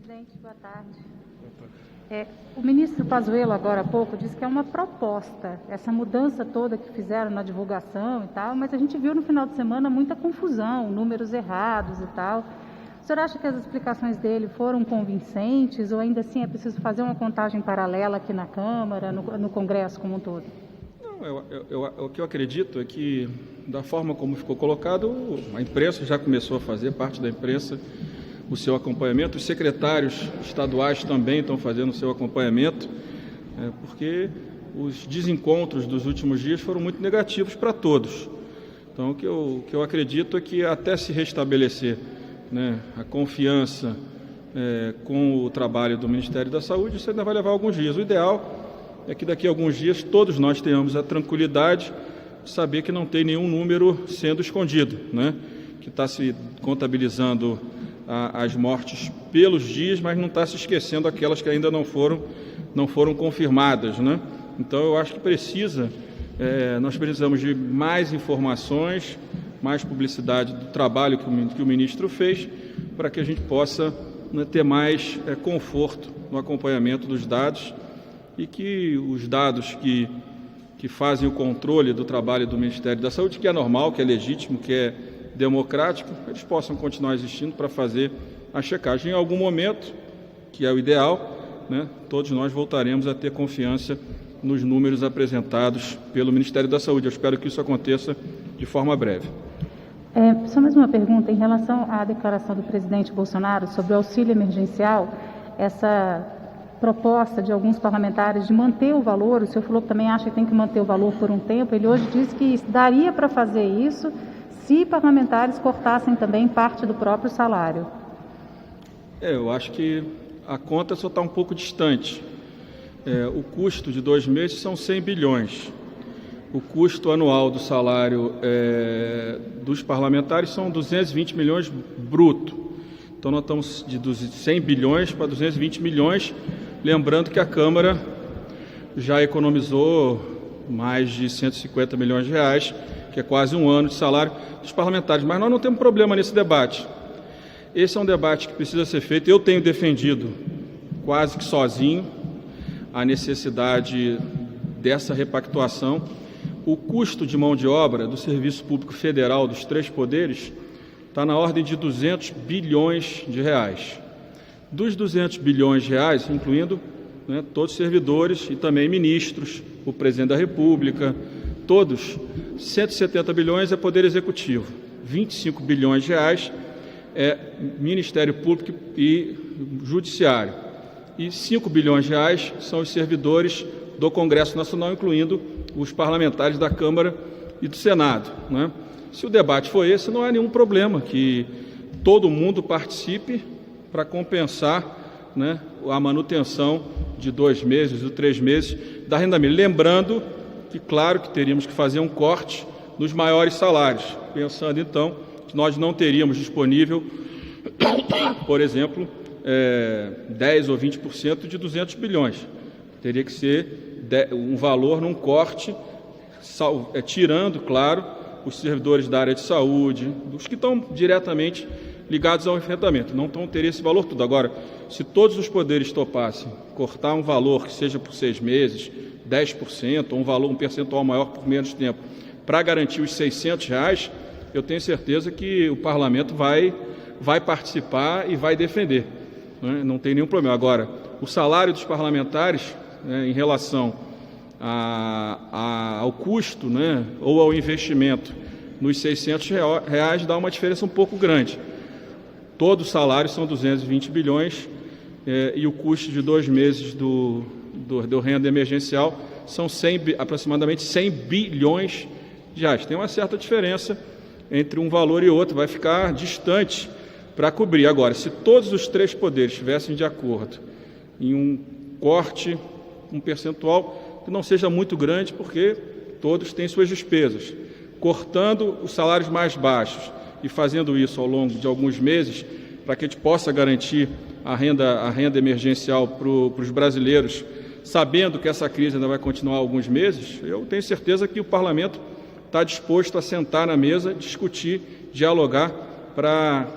Presidente, boa tarde. O ministro Pazuello, agora há pouco, disse que é uma proposta, essa mudança toda que fizeram na divulgação e tal, mas a gente viu no final de semana muita confusão, números errados e tal. O senhor acha que as explicações dele foram convincentes ou ainda assim é preciso fazer uma contagem paralela aqui na Câmara, no Congresso como um todo? Não, o que eu acredito é que, da forma como ficou colocado, a imprensa já começou a fazer, parte da imprensa, o seu acompanhamento, os secretários estaduais também estão fazendo o seu acompanhamento, porque os desencontros dos últimos dias foram muito negativos para todos. Então, o que eu acredito é que até se restabelecer, né, a confiança com o trabalho do Ministério da Saúde, isso ainda vai levar alguns dias. O ideal é que daqui a alguns dias todos nós tenhamos a tranquilidade de saber que não tem nenhum número sendo escondido, né, que está se contabilizando as mortes pelos dias, mas não está se esquecendo aquelas que ainda não foram confirmadas, né? Então, eu acho que nós precisamos de mais informações, mais publicidade do trabalho que o ministro fez, para que a gente possa, né, ter mais conforto no acompanhamento dos dados e que os dados que fazem o controle do trabalho do Ministério da Saúde, que é normal, que é legítimo, que é democrático, eles possam continuar existindo para fazer a checagem. Em algum momento, que é o ideal, né, todos nós voltaremos a ter confiança nos números apresentados pelo Ministério da Saúde. Eu espero que isso aconteça de forma breve. Só mais uma pergunta em relação à declaração do presidente Bolsonaro sobre o auxílio emergencial, essa proposta de alguns parlamentares de manter o valor, o senhor falou que também acha que tem que manter o valor por um tempo, ele hoje disse que daria para fazer isso se parlamentares cortassem também parte do próprio salário. Eu acho que a conta só está um pouco distante. O custo de 2 meses são 100 bilhões. O custo anual do salário dos parlamentares são 220 milhões bruto. Então, nós estamos de 100 bilhões para 220 milhões, lembrando que a Câmara já economizou mais de 150 milhões de reais, que é quase um ano de salário dos parlamentares. Mas nós não temos problema nesse debate. Esse é um debate que precisa ser feito. Eu tenho defendido quase que sozinho a necessidade dessa repactuação. O custo de mão de obra do Serviço Público Federal dos 3 poderes está na ordem de 200 bilhões de reais. Dos 200 bilhões de reais, incluindo, né, todos os servidores e também ministros, o presidente da República, todos, 170 bilhões é Poder Executivo, 25 bilhões de reais é Ministério Público e Judiciário, e 5 bilhões de reais são os servidores do Congresso Nacional, incluindo os parlamentares da Câmara e do Senado, né? Se o debate for esse, não há nenhum problema que todo mundo participe para compensar, né, a manutenção de 2 meses ou 3 meses da renda mínima. Lembrando que, claro, que teríamos que fazer um corte nos maiores salários, pensando, então, que nós não teríamos disponível, por exemplo, 10 ou 20% de 200 bilhões. Teria que ser um valor num corte, tirando, claro, os servidores da área de saúde, os que estão diretamente ligados ao enfrentamento. Não teria esse valor todo. Agora, se todos os poderes topassem cortar um valor que seja por 6 meses, 10%, ou um percentual maior por menos tempo, para garantir os R$600, eu tenho certeza que o parlamento vai participar e vai defender, né? Não tem nenhum problema. Agora, o salário dos parlamentares, né, em relação ao custo, né, ou ao investimento nos R$600 dá uma diferença um pouco grande. Todos os salários são 220 bilhões e o custo de 2 meses do renda emergencial são aproximadamente 100 bilhões de reais. Tem uma certa diferença entre um valor e outro, vai ficar distante para cobrir. Agora, se todos os 3 poderes estivessem de acordo em um corte, um percentual que não seja muito grande, porque todos têm suas despesas, cortando os salários mais baixos e fazendo isso ao longo de alguns meses, para que a gente possa garantir a renda emergencial para os brasileiros, sabendo que essa crise ainda vai continuar alguns meses, eu tenho certeza que o parlamento está disposto a sentar na mesa, discutir, dialogar, para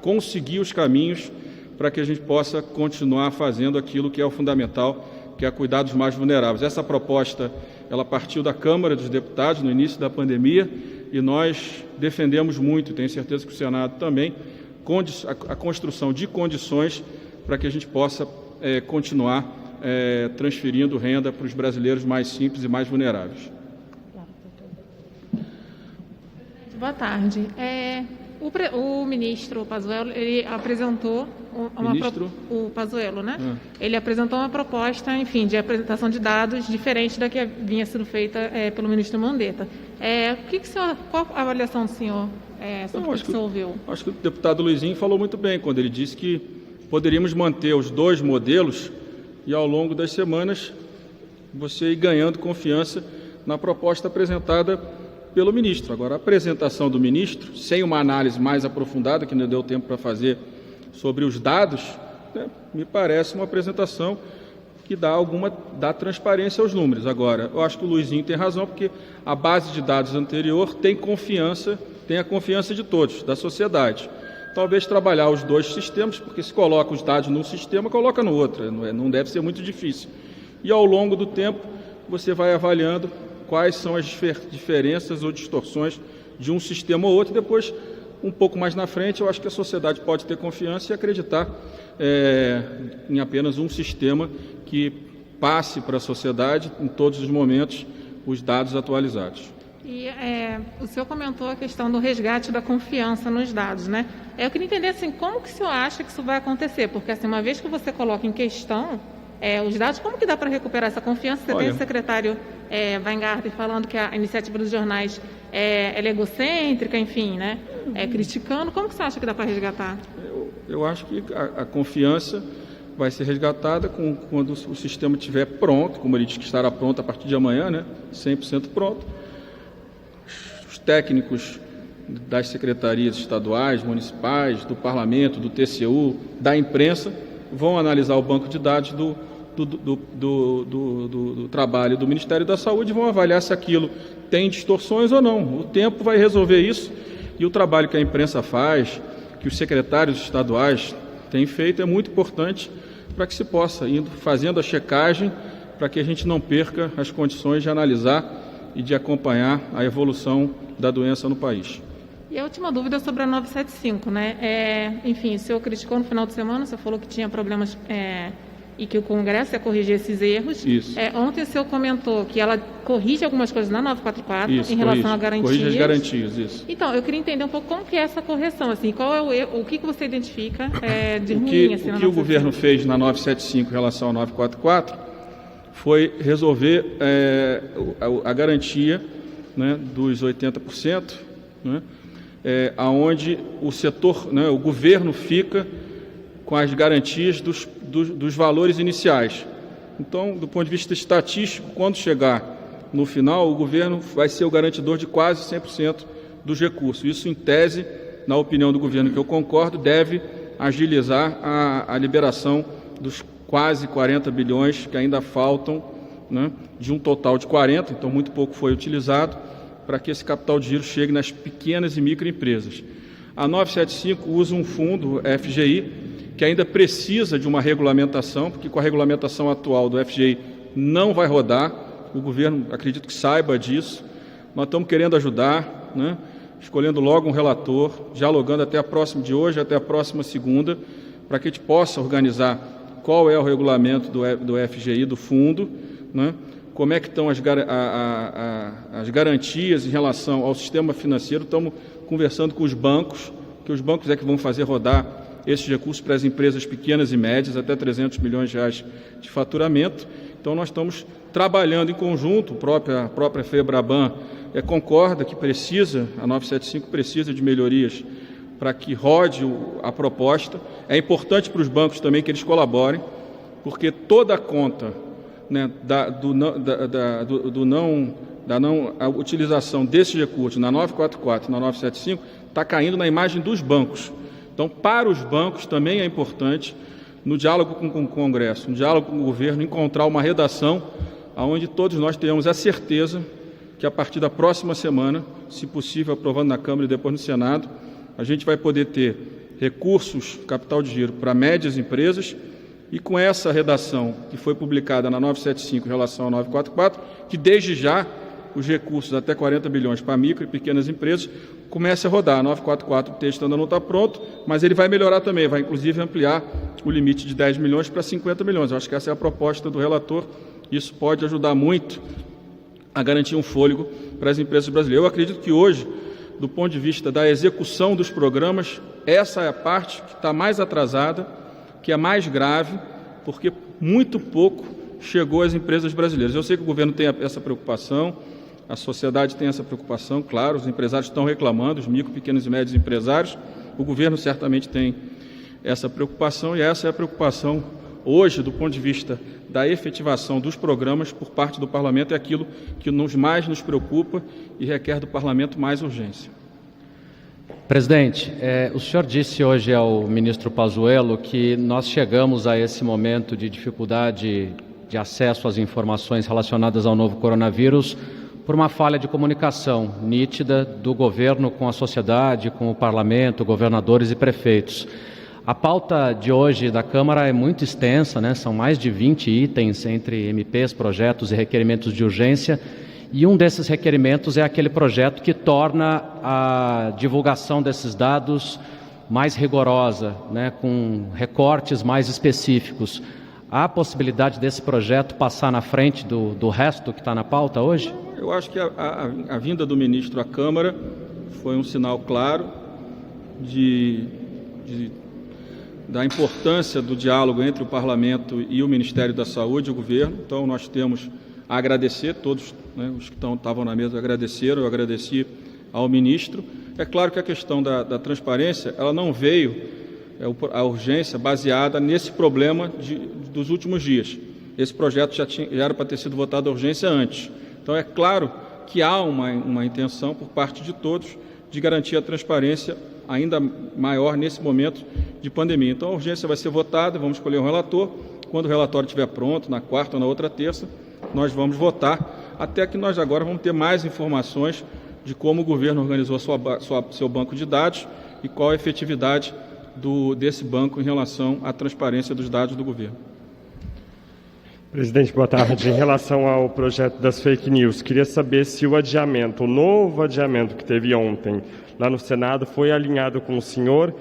conseguir os caminhos para que a gente possa continuar fazendo aquilo que é o fundamental, que é cuidar dos mais vulneráveis. Essa proposta, ela partiu da Câmara dos Deputados no início da pandemia e nós defendemos muito, tenho certeza que o Senado também, a construção de condições para que a gente possa continuar transferindo renda para os brasileiros mais simples e mais vulneráveis. Boa tarde. O ministro Pazuello, ele apresentou o Pazuello, né? Ele apresentou uma proposta, enfim, de apresentação de dados diferente da que vinha sendo feita pelo ministro Mandetta. Qual a avaliação do senhor sobre o que o senhor ouviu? Acho que o deputado Luizinho falou muito bem quando ele disse que poderíamos manter os dois modelos e, ao longo das semanas, você ir ganhando confiança na proposta apresentada pelo ministro. Agora, a apresentação do ministro, sem uma análise mais aprofundada, que não deu tempo para fazer sobre os dados, me parece uma apresentação que dá transparência aos números. Agora, eu acho que o Luizinho tem razão, porque a base de dados anterior tem a confiança de todos, da sociedade. Talvez trabalhar os dois sistemas, porque se coloca os dados num sistema, coloca no outro, não deve ser muito difícil. E ao longo do tempo, você vai avaliando quais são as diferenças ou distorções de um sistema ou outro. Depois, um pouco mais na frente, eu acho que a sociedade pode ter confiança e acreditar em apenas um sistema que passe para a sociedade, em todos os momentos, os dados atualizados. E o senhor comentou a questão do resgate da confiança nos dados, né? Eu queria entender, assim, como que o senhor acha que isso vai acontecer? Porque, assim, uma vez que você coloca em questão os dados, como que dá para recuperar essa confiança? Você tem o secretário Weingarten falando que a iniciativa dos jornais ela é egocêntrica, enfim, né? Criticando. Como que você acha que dá para resgatar? Eu acho que a confiança vai ser resgatada quando o sistema estiver pronto, como ele diz que estará pronto a partir de amanhã, né? 100% pronto. Os técnicos das secretarias estaduais, municipais, do parlamento, do TCU, da imprensa, vão analisar o banco de dados do trabalho do Ministério da Saúde e vão avaliar se aquilo tem distorções ou não. O tempo vai resolver isso e o trabalho que a imprensa faz, que os secretários estaduais têm feito, é muito importante para que se possa ir fazendo a checagem para que a gente não perca as condições de analisar e de acompanhar a evolução da doença no país. E a última dúvida sobre a 975, né? Enfim, o senhor criticou no final de semana, o senhor falou que tinha problemas e que o Congresso ia corrigir esses erros. Isso. Ontem o senhor comentou que ela corrige algumas coisas na 944 em relação a garantias. Corrige as garantias, isso. Então, eu queria entender um pouco como que é essa correção, assim, qual é o erro, o que você identifica de ruim, assim, o que o governo fez na 975 em relação à 944 foi resolver a garantia, né, dos 80%, né, aonde o setor, né, o governo fica com as garantias dos valores iniciais. Então, do ponto de vista estatístico, quando chegar no final, o governo vai ser o garantidor de quase 100% dos recursos. Isso, em tese, na opinião do governo, que eu concordo, deve agilizar a liberação dos quase 40 bilhões que ainda faltam, né, de um total de 40, então muito pouco foi utilizado, para que esse capital de giro chegue nas pequenas e microempresas. A 975 usa um fundo FGI, que ainda precisa de uma regulamentação, porque com a regulamentação atual do FGI não vai rodar, o governo, acredito que saiba disso. Nós estamos querendo ajudar, né, escolhendo logo um relator, dialogando até de hoje até a próxima segunda, para que a gente possa organizar qual é o regulamento do FGI, do fundo, né, como é que estão as garantias em relação ao sistema financeiro. Estamos conversando com os bancos, que os bancos é que vão fazer rodar esses recursos para as empresas pequenas e médias, até 300 milhões de reais de faturamento. Então, nós estamos trabalhando em conjunto, a própria FEBRABAN concorda que a 975 precisa de melhorias para que rode a proposta. É importante para os bancos também que eles colaborem, porque toda a conta, né, da não utilização desses recursos na 944 e na 975 está caindo na imagem dos bancos. Então, para os bancos também é importante, no diálogo com o Congresso, no diálogo com o governo, encontrar uma redação onde todos nós tenhamos a certeza que a partir da próxima semana, se possível aprovando na Câmara e depois no Senado, a gente vai poder ter recursos, capital de giro para médias empresas, e com essa redação que foi publicada na 975 em relação à 944, que desde já os recursos até 40 bilhões para micro e pequenas empresas comece a rodar. A 944, o texto ainda não está pronto, mas ele vai melhorar também, vai inclusive ampliar o limite de 10 milhões para 50 milhões. Eu acho que essa é a proposta do relator. Isso pode ajudar muito a garantir um fôlego para as empresas brasileiras. Eu acredito que hoje, do ponto de vista da execução dos programas, essa é a parte que está mais atrasada, que é mais grave, porque muito pouco chegou às empresas brasileiras. Eu sei que o governo tem essa preocupação, a sociedade tem essa preocupação, claro, os empresários estão reclamando, os micro, pequenos e médios empresários, o governo certamente tem essa preocupação, e essa é a preocupação hoje, do ponto de vista da efetivação dos programas por parte do Parlamento, é aquilo que mais nos preocupa e requer do Parlamento mais urgência. Presidente, o senhor disse hoje ao ministro Pazuello que nós chegamos a esse momento de dificuldade de acesso às informações relacionadas ao novo coronavírus por uma falha de comunicação nítida do governo com a sociedade, com o Parlamento, governadores e prefeitos. A pauta de hoje da Câmara é muito extensa, né? São mais de 20 itens entre MPs, projetos e requerimentos de urgência, e um desses requerimentos é aquele projeto que torna a divulgação desses dados mais rigorosa, né? Com recortes mais específicos. Há a possibilidade desse projeto passar na frente do resto que está na pauta hoje? Eu acho que a vinda do ministro à Câmara foi um sinal claro da importância do diálogo entre o Parlamento e o Ministério da Saúde e o governo. Então, nós temos a agradecer, todos, né, os que estavam na mesa agradeceram, eu agradeci ao ministro. É claro que a questão da transparência, ela não veio, a urgência, baseada nesse problema dos últimos dias. Esse projeto já era para ter sido votado a urgência antes. Então, é claro que há uma intenção por parte de todos de garantir a transparência ainda maior nesse momento de pandemia. Então, a urgência vai ser votada, vamos escolher um relator. Quando o relatório estiver pronto, na quarta ou na outra terça, nós vamos votar, até que nós agora vamos ter mais informações de como o governo organizou seu banco de dados e qual a efetividade desse banco em relação à transparência dos dados do governo. Presidente, boa tarde. Em relação ao projeto das fake news, queria saber se o novo adiamento que teve ontem lá no Senado foi alinhado com o senhor,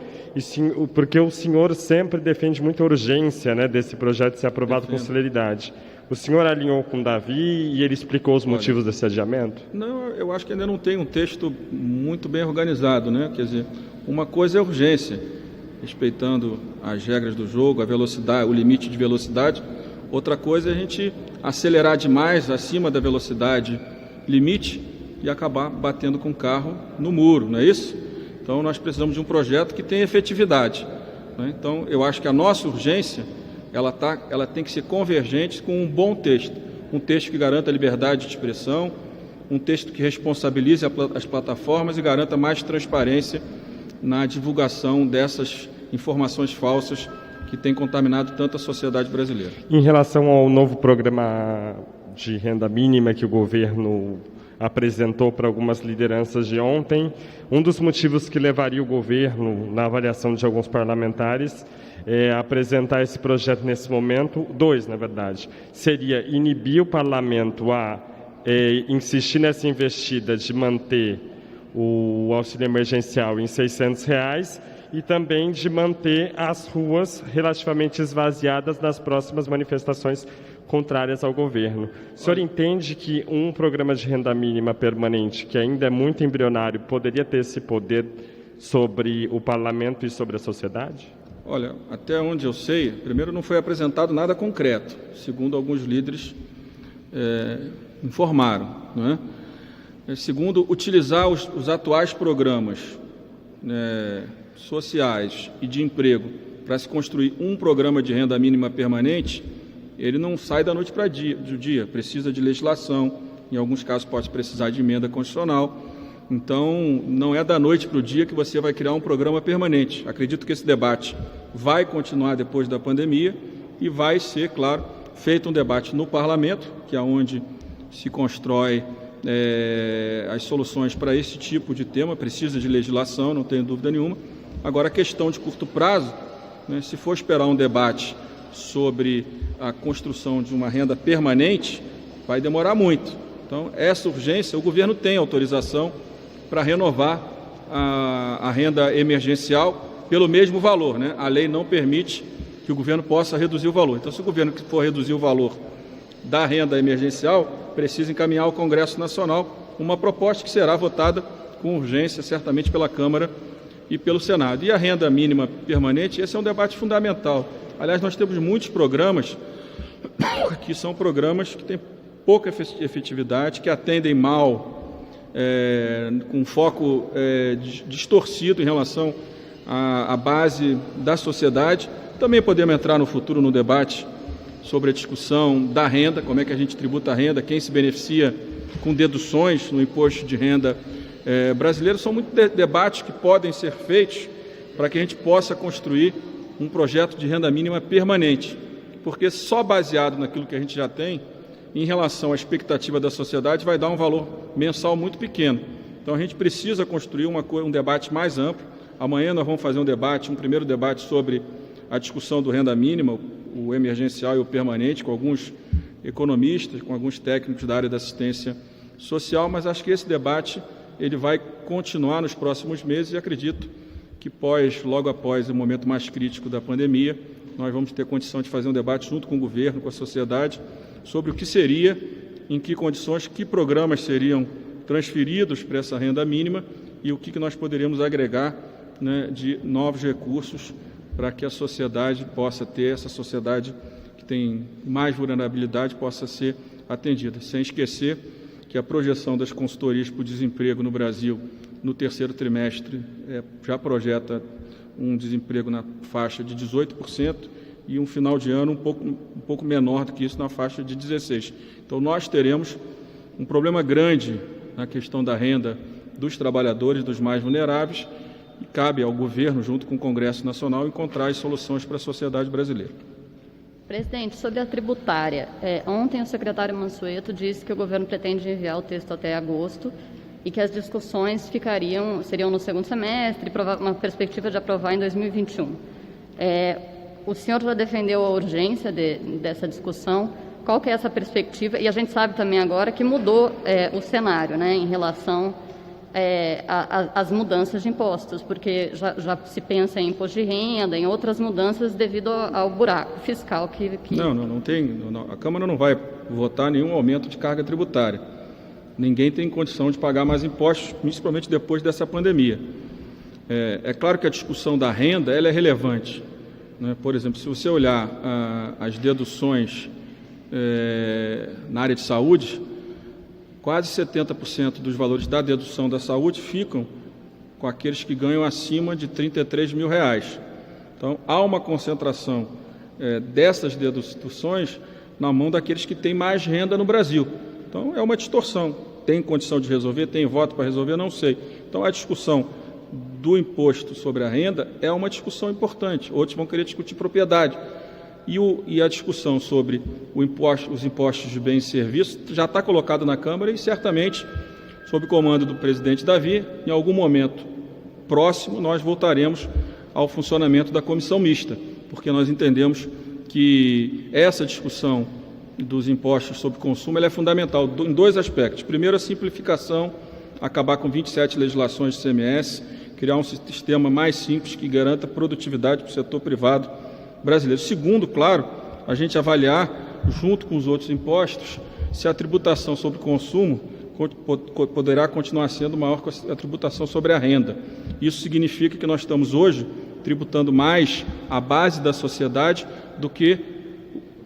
porque o senhor sempre defende muita urgência, né, desse projeto ser aprovado com celeridade. O senhor alinhou com o Davi e ele explicou os motivos desse adiamento? Não, eu acho que ainda não tem um texto muito bem organizado, né? Quer dizer, uma coisa é urgência, respeitando as regras do jogo, a velocidade, o limite de velocidade. Outra coisa é a gente acelerar demais acima da velocidade limite e acabar batendo com o carro no muro, não é isso? Então, nós precisamos de um projeto que tenha efetividade, né? Então, eu acho que a nossa urgência, ela tem que ser convergente com um bom texto, um texto que garanta a liberdade de expressão, um texto que responsabilize as plataformas e garanta mais transparência na divulgação dessas informações falsas que tem contaminado tanto a sociedade brasileira. Em relação ao novo programa de renda mínima que o governo apresentou para algumas lideranças de ontem, um dos motivos que levaria o governo, na avaliação de alguns parlamentares, apresentar esse projeto nesse momento, na verdade, seria inibir o parlamento a insistir nessa investida de manter o auxílio emergencial em R$ 600 e também de manter as ruas relativamente esvaziadas nas próximas manifestações contrárias ao governo. O senhor entende que um programa de renda mínima permanente, que ainda é muito embrionário, poderia ter esse poder sobre o parlamento e sobre a sociedade? Olha, até onde eu sei, primeiro não foi apresentado nada concreto, segundo alguns líderes informaram, não é? Segundo, utilizar os atuais programas sociais e de emprego para se construir um programa de renda mínima permanente, ele não sai da noite para o dia, precisa de legislação, em alguns casos pode precisar de emenda constitucional. Então, não é da noite para o dia que você vai criar um programa permanente. Acredito que esse debate vai continuar depois da pandemia e vai ser, claro, feito um debate no Parlamento, que é onde se constrói as soluções para esse tipo de tema, precisa de legislação, não tenho dúvida nenhuma, Agora, a questão de curto prazo, né, se for esperar um debate sobre a construção de uma renda permanente, vai demorar muito. Então, essa urgência, o governo tem autorização para renovar a renda emergencial pelo mesmo valor, né? A lei não permite que o governo possa reduzir o valor. Então, se o governo for reduzir o valor da renda emergencial, precisa encaminhar ao Congresso Nacional uma proposta que será votada com urgência, certamente pela Câmara e pelo Senado. E a renda mínima permanente, esse é um debate fundamental. Aliás, nós temos muitos programas que são programas que têm pouca efetividade, que atendem mal, com foco distorcido em relação à base da sociedade. Também podemos entrar no futuro no debate sobre a discussão da renda, como é que a gente tributa a renda, quem se beneficia com deduções no imposto de renda brasileiro. São muitos debates que podem ser feitos para que a gente possa construir um projeto de renda mínima permanente, porque só baseado naquilo que a gente já tem, em relação à expectativa da sociedade, vai dar um valor mensal muito pequeno. Então a gente precisa construir um debate mais amplo. Amanhã nós vamos fazer um primeiro debate sobre a discussão do renda mínima, o emergencial e o permanente, com alguns economistas, com alguns técnicos da área da assistência social, mas acho que esse debate ele vai continuar nos próximos meses e acredito que logo após o momento mais crítico da pandemia, nós vamos ter condição de fazer um debate junto com o governo, com a sociedade, sobre o que seria, em que condições, que programas seriam transferidos para essa renda mínima e o que nós poderíamos agregar, né, de novos recursos para que a sociedade possa ter, essa sociedade que tem mais vulnerabilidade possa ser atendida. Sem esquecer que a projeção das consultorias para o desemprego no Brasil no terceiro trimestre já projeta um desemprego na faixa de 18% e um final de ano um pouco menor do que isso, na faixa de 16%. Então, nós teremos um problema grande na questão da renda dos trabalhadores, dos mais vulneráveis, e cabe ao governo, junto com o Congresso Nacional, encontrar as soluções para a sociedade brasileira. Presidente, sobre a tributária, ontem o secretário Mansueto disse que o governo pretende enviar o texto até agosto e que as discussões seriam no segundo semestre, uma perspectiva de aprovar em 2021. O senhor já defendeu a urgência dessa discussão? Qual que é essa perspectiva? E a gente sabe também agora que mudou o cenário, né, em relação às mudanças de impostos, porque já se pensa em imposto de renda, em outras mudanças devido ao buraco fiscal que... Não tem. A Câmara não vai votar nenhum aumento de carga tributária. Ninguém tem condição de pagar mais impostos, principalmente depois dessa pandemia. É claro que a discussão da renda ela é relevante, né? Por exemplo, se você olhar as deduções na área de saúde, quase 70% dos valores da dedução da saúde ficam com aqueles que ganham acima de R$33 mil. Então, há uma concentração dessas deduções na mão daqueles que têm mais renda no Brasil. Então, é uma distorção. Tem condição de resolver? Tem voto para resolver? Não sei. Então, a discussão do imposto sobre a renda é uma discussão importante. Outros vão querer discutir propriedade. E a discussão sobre os impostos de bens e serviços já está colocada na Câmara e, certamente, sob comando do presidente Davi, em algum momento próximo, nós voltaremos ao funcionamento da comissão mista, porque nós entendemos que essa discussão dos impostos sobre consumo ela é fundamental em dois aspectos. Primeiro, a simplificação, acabar com 27 legislações de ICMS, criar um sistema mais simples que garanta produtividade para o setor privado brasileiro. Segundo, claro, a gente avaliar, junto com os outros impostos, se a tributação sobre consumo poderá continuar sendo maior que a tributação sobre a renda. Isso significa que nós estamos hoje tributando mais a base da sociedade do que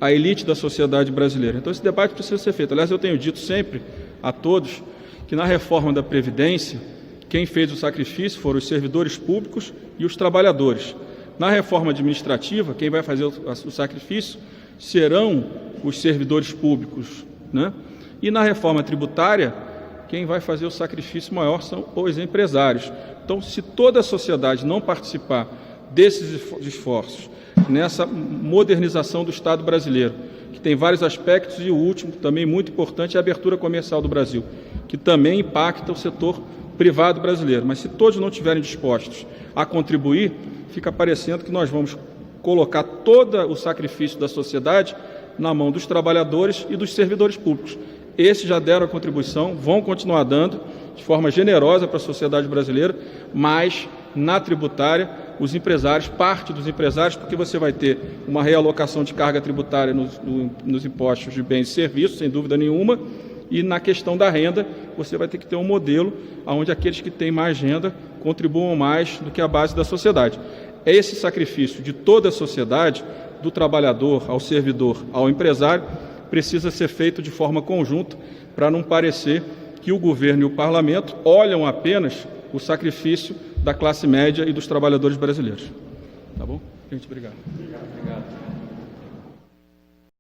a elite da sociedade brasileira. Então, esse debate precisa ser feito. Aliás, eu tenho dito sempre a todos que na reforma da Previdência, quem fez o sacrifício foram os servidores públicos e os trabalhadores. Na reforma administrativa, quem vai fazer o sacrifício serão os servidores públicos, né? E na reforma tributária, quem vai fazer o sacrifício maior são os empresários. Então, se toda a sociedade não participar desses esforços, nessa modernização do Estado brasileiro, que tem vários aspectos, e o último, também muito importante, é a abertura comercial do Brasil, que também impacta o setor privado brasileiro. Mas se todos não estiverem dispostos a contribuir, fica parecendo que nós vamos colocar todo o sacrifício da sociedade na mão dos trabalhadores e dos servidores públicos. Esses já deram a contribuição, vão continuar dando de forma generosa para a sociedade brasileira, mas na tributária, os empresários, parte dos empresários, porque você vai ter uma realocação de carga tributária nos impostos de bens e serviços, sem dúvida nenhuma, e na questão da renda, você vai ter que ter um modelo onde aqueles que têm mais renda contribuam mais do que a base da sociedade. É esse sacrifício de toda a sociedade, do trabalhador ao servidor ao empresário, precisa ser feito de forma conjunta para não parecer que o governo e o parlamento olham apenas o sacrifício da classe média e dos trabalhadores brasileiros. Tá bom? Gente, obrigado.